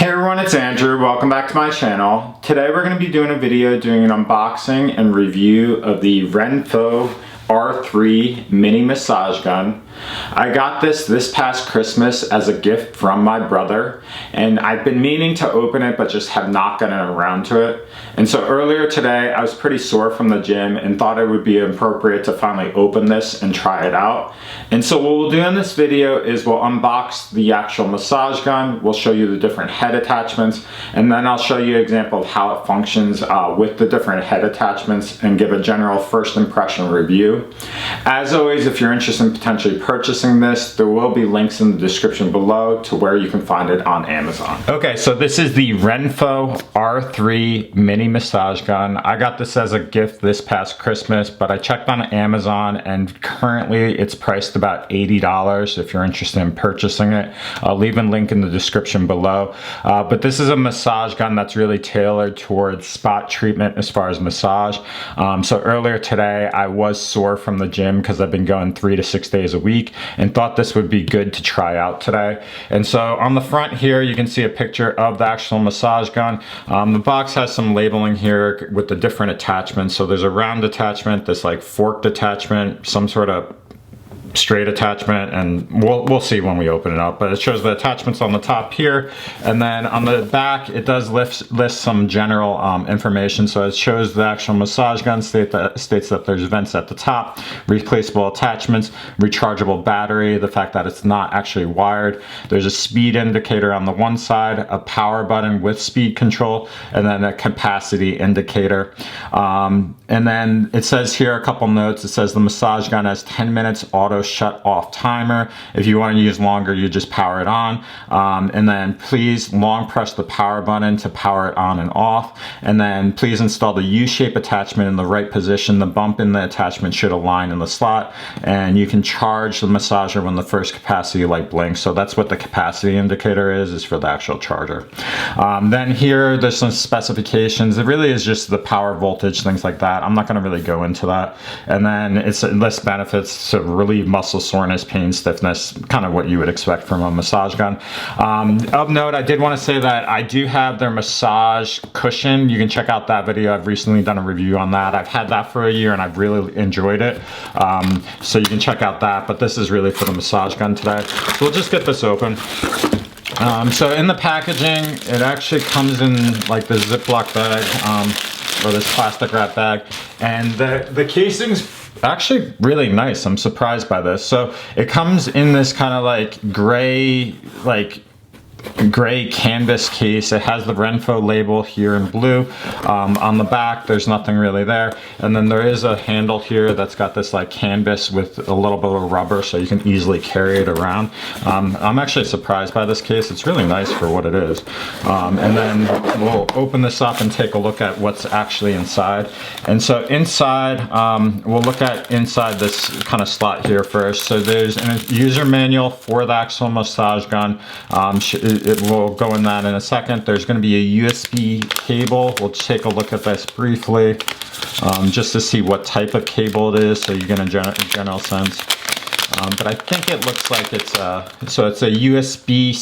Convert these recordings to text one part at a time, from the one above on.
Hey everyone, it's Andrew. Welcome back to my channel. Today we're going to be doing a video doing an unboxing and review of the Renpho R3 mini massage gun. I got this past Christmas as a gift from my brother, and I've been meaning to open it but just have not gotten around to it. And so earlier today I was pretty sore from the gym and thought it would be appropriate to finally open this and try it out. And so what we'll do in this video is we'll unbox the actual massage gun, we'll show you the different head attachments, and then I'll show you an example of how it functions with the different head attachments and give a general first impression review. As always, if you're interested in potentially purchasing this, there will be links in the description below to where you can find it on Amazon. Okay, so this is the Renpho R3 mini massage gun. I got this as a gift this past Christmas, but I checked on Amazon and currently it's priced about $80 if you're interested in purchasing it. I'll leave a link in the description below. But this is a massage gun that's really tailored towards spot treatment as far as massage. So earlier today I was sore from the gym because I've been going 3 to 6 days a week and thought this would be good to try out today. And so on the front here you can see a picture of the actual massage gun. The box has some labeling here with the different attachments. So there's a round attachment, this like forked attachment, some sort of straight attachment, and we'll see when we open it up, but it shows the attachments on the top here, and then on the back it does list some general information. So it shows the actual massage gun states that there's vents at the top, replaceable attachments, rechargeable battery, the fact that it's not actually wired, there's a speed indicator on the one side, a power button with speed control, and then a capacity indicator. And then it says here a couple notes. It says the massage gun has 10 minutes auto shut off timer. If you want to use longer, you just power it on. And then please long press the power button to power it on and off. And then please install the U-shape attachment in the right position. The bump in the attachment should align in the slot, and you can charge the massager when the first capacity light blinks. So that's what the capacity indicator is for the actual charger. Then here there's some specifications. It really is just the power voltage, things like that. I'm not going to really go into that. And then it lists benefits to relieve muscle soreness, pain, stiffness, kind of what you would expect from a massage gun. Of note, I did want to say that I do have their massage cushion. You can check out that video. I've recently done a review on that. I've had that for a year and I've really enjoyed it. So you can check out that, but this is really for the massage gun today. So we'll just get this open. So in the packaging, it actually comes in like the Ziploc bag, or this plastic wrap bag, and the casing's actually really nice. I'm surprised by this. So it comes in this kind of like gray canvas case. It has the Renpho label here in blue. On the back there's nothing really there, and then there is a handle here that's got this like canvas with a little bit of rubber so you can easily carry it around. I'm actually surprised by this case. It's really nice for what it is. And then we'll open this up and take a look at what's actually inside. And so inside, we'll look at inside this kind of slot here first. So there's a user manual for the actual massage gun. It will go in that in a second. There's going to be a USB cable. We'll take a look at this briefly, just to see what type of cable it is, so you get a general sense. But I think it looks like it's a USB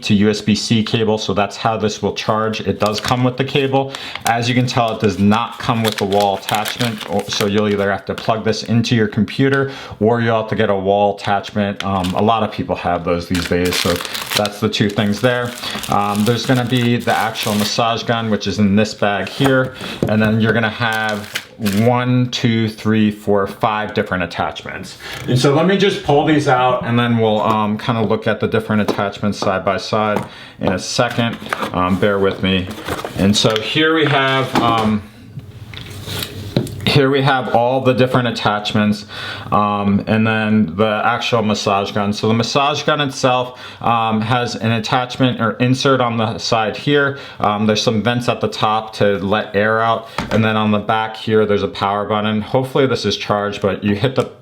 to USB-C cable, so that's how this will charge. It does come with the cable. As you can tell, it does not come with the wall attachment, so you'll either have to plug this into your computer or you'll have to get a wall attachment. A lot of people have those these days, so that's the two things there. There's going to be the actual massage gun, which is in this bag here, and then you're going to have 5 different attachments. And so let me just pull these out and then we'll kind of look at the different attachments side by side in a second. Bear with me. And so here we have all the different attachments, and then the actual massage gun. So the massage gun itself has an attachment or insert on the side here. There's some vents at the top to let air out, and then on the back here there's a power button. Hopefully this is charged, but you hit the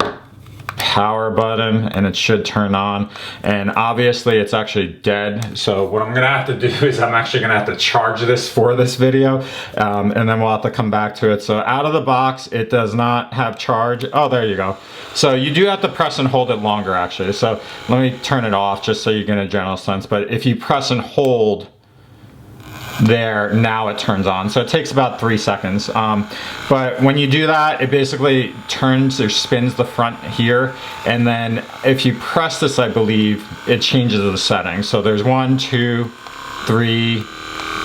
power button and it should turn on, and obviously it's actually dead. So what I'm gonna have to do is I'm actually gonna have to charge this for this video, and then we'll have to come back to it. So out of the box, it does not have charge. Oh, there you go. So you do have to press and hold it longer actually. So let me turn it off just so you get a general sense. But if you press and hold there, now it turns on. So it takes about 3 seconds. But when you do that, it basically turns or spins the front here. And then if you press this, I believe, it changes the settings. So there's 1, 2, 3,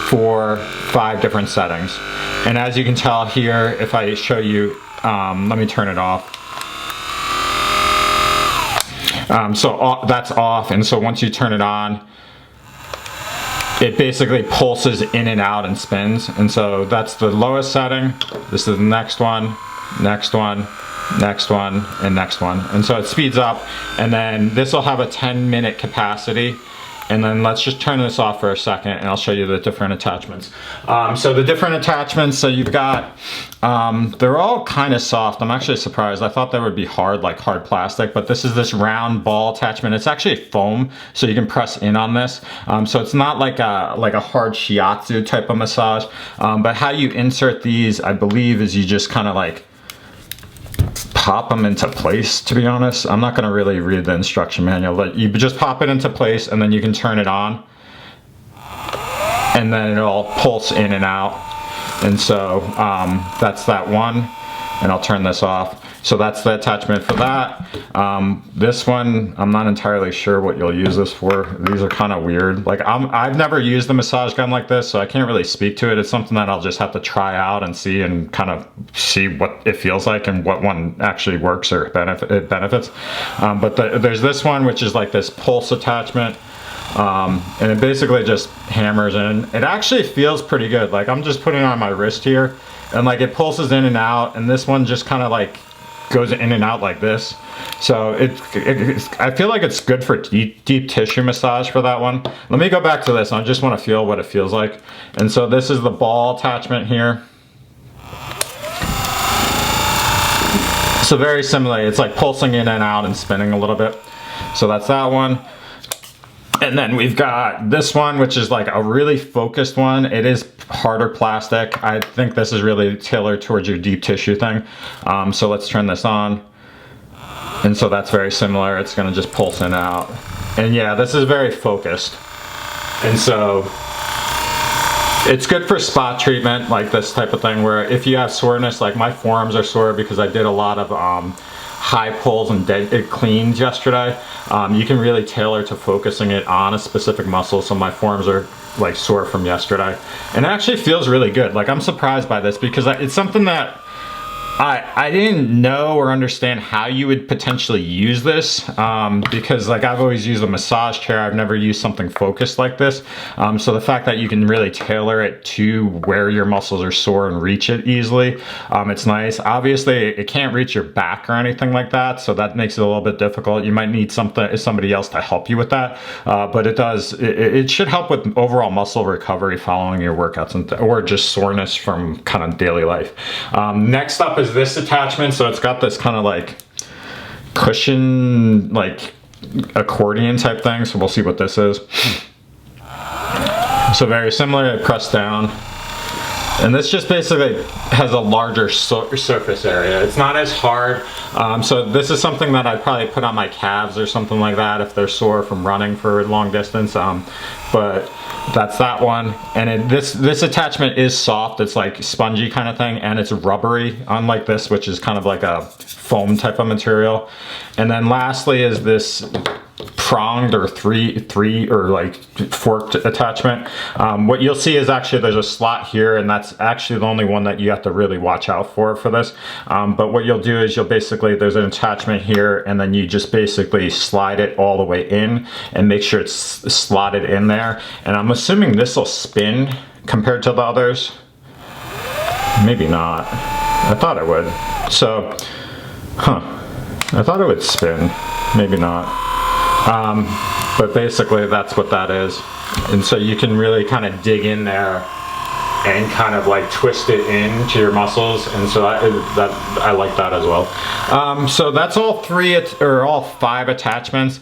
4, 5 different settings. And as you can tell here, if I show you, let me turn it off. So that's off, and so once you turn it on, it basically pulses in and out and spins. And so that's the lowest setting. This is the next one, next one, next one, and next one. And so it speeds up, and then this will have a 10-minute capacity. And then let's just turn this off for a second and I'll show you the different attachments. So the different attachments, so you've got, they're all kind of soft. I'm actually surprised. I thought they would be hard, like hard plastic, but this is this round ball attachment. It's actually foam, so you can press in on this. So it's not like a hard shiatsu type of massage, but how you insert these, I believe, is you just kind of like pop them into place, to be honest. I'm not going to really read the instruction manual, but you just pop it into place and then you can turn it on and then it'll pulse in and out. And so that's that one, and I'll turn this off. So that's the attachment for that. This one, I'm not entirely sure what you'll use this for. These are kind of weird. Like I've never used a massage gun like this, so I can't really speak to it. It's something that I'll just have to try out and see, and kind of see what it feels like and what one actually works or it benefits. But there's this one, which is like this pulse attachment. And it basically just hammers in. It actually feels pretty good. Like I'm just putting it on my wrist here, and like it pulses in and out, and this one just kind of like goes in and out like this. So I feel like it's good for deep tissue massage for that one. Let me go back to this. I just want to feel what it feels like. And so this is the ball attachment here. So very similar. It's like pulsing in and out and spinning a little bit. So that's that one. And then we've got this one, which is like a really focused one. It is harder plastic. I think this is really tailored towards your deep tissue thing. So let's turn this on. And so that's very similar. It's gonna just pulse in and out. And yeah, this is very focused. And so it's good for spot treatment, like this type of thing, where if you have soreness, like my forearms are sore because I did a lot of high pulls and dead cleans yesterday. You can really tailor to focusing it on a specific muscle. So my forearms are like sore from yesterday, and it actually feels really good. Like I'm surprised by this because it's something that I didn't know or understand how you would potentially use this, because like I've always used a massage chair. I've never used something focused like this. So the fact that you can really tailor it to where your muscles are sore and reach it easily, it's nice. Obviously it can't reach your back or anything like that, so that makes it a little bit difficult. You might need somebody else to help you with that, but it should help with overall muscle recovery following your workouts or just soreness from kind of daily life. Next up is this attachment. So it's got this kind of like cushion, like accordion type thing. So we'll see what this is. So very similar, press down. And this just basically has a larger surface area. It's not as hard. So this is something that I'd probably put on my calves or something like that if they're sore from running for a long distance. But that's that one. And this attachment is soft. It's like spongy kind of thing, and it's rubbery, unlike this, which is kind of like a foam type of material. And then lastly is this pronged or three or like forked attachment. What you'll see is actually there's a slot here, and that's actually the only one that you have to really watch out for this. But what you'll do is there's an attachment here, and then you just basically slide it all the way in and make sure it's slotted in there. And I'm assuming this will spin compared to the others. Maybe not. I thought it would. So, I thought it would spin. Maybe not. But basically that's what that is. And so you can really kind of dig in there and kind of like twist it into your muscles, and so I like that as well. So that's all all 5 attachments.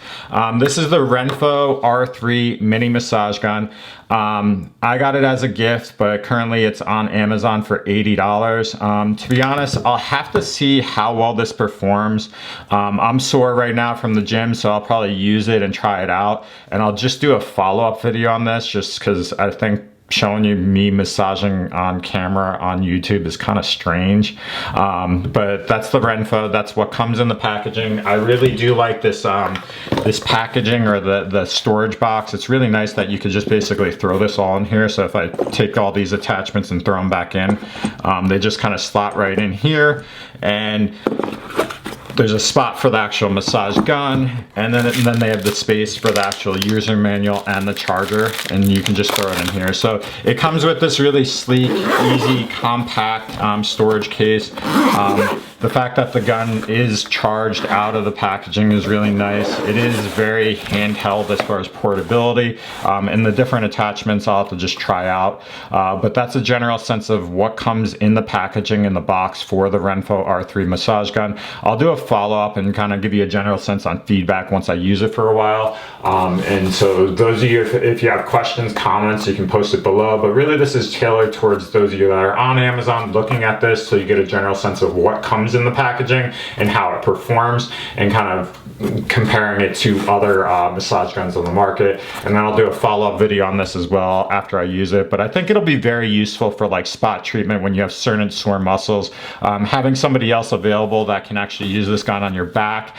This is the Renpho R3 mini massage gun. I got it as a gift, but currently it's on Amazon for $80. To be honest, I'll have to see how well this performs. I'm sore right now from the gym, so I'll probably use it and try it out. And I'll just do a follow-up video on this, just because I think showing you me massaging on camera on YouTube is kind of strange. But that's the Renpho. That's what comes in the packaging. I really do like this this packaging, or the storage box. It's really nice that you could just basically throw this all in here. So if I take all these attachments and throw them back in, they just kind of slot right in here. And there's a spot for the actual massage gun, and then they have the space for the actual user manual and the charger, and you can just throw it in here. So it comes with this really sleek, easy, compact storage case. The fact that the gun is charged out of the packaging is really nice. It is very handheld as far as portability, and the different attachments I'll have to just try out. But that's a general sense of what comes in the packaging in the box for the Renpho R3 massage gun. I'll do a follow-up and kind of give you a general sense on feedback once I use it for a while. And so those of you, if you have questions, comments, you can post it below. But really this is tailored towards those of you that are on Amazon looking at this, so you get a general sense of what comes in the packaging and how it performs, and kind of comparing it to other massage guns on the market. And then I'll do a follow-up video on this as well after I use it. But I think it'll be very useful for like spot treatment when you have certain sore muscles. Having somebody else available that can actually use this gun on your back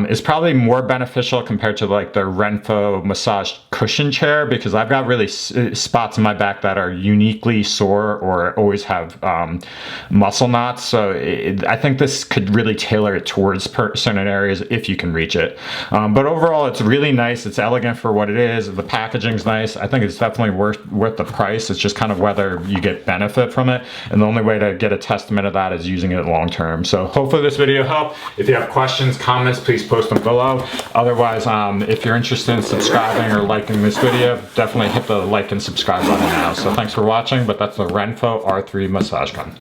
is probably more beneficial compared to like the Renpho massage cushion chair, because I've got really spots in my back that are uniquely sore or always have muscle knots. So I think this could really tailor it towards certain areas if you can reach it. But overall, it's really nice. It's elegant for what it is. The packaging's nice. I think it's definitely worth the price. It's just kind of whether you get benefit from it, and the only way to get a testament of that is using it long term. So hopefully this video helped. If you have questions, comments, please post them below. Otherwise, if you're interested in subscribing or liking this video, definitely hit the like and subscribe button now. So thanks for watching, but that's the Renpho R3 massage gun.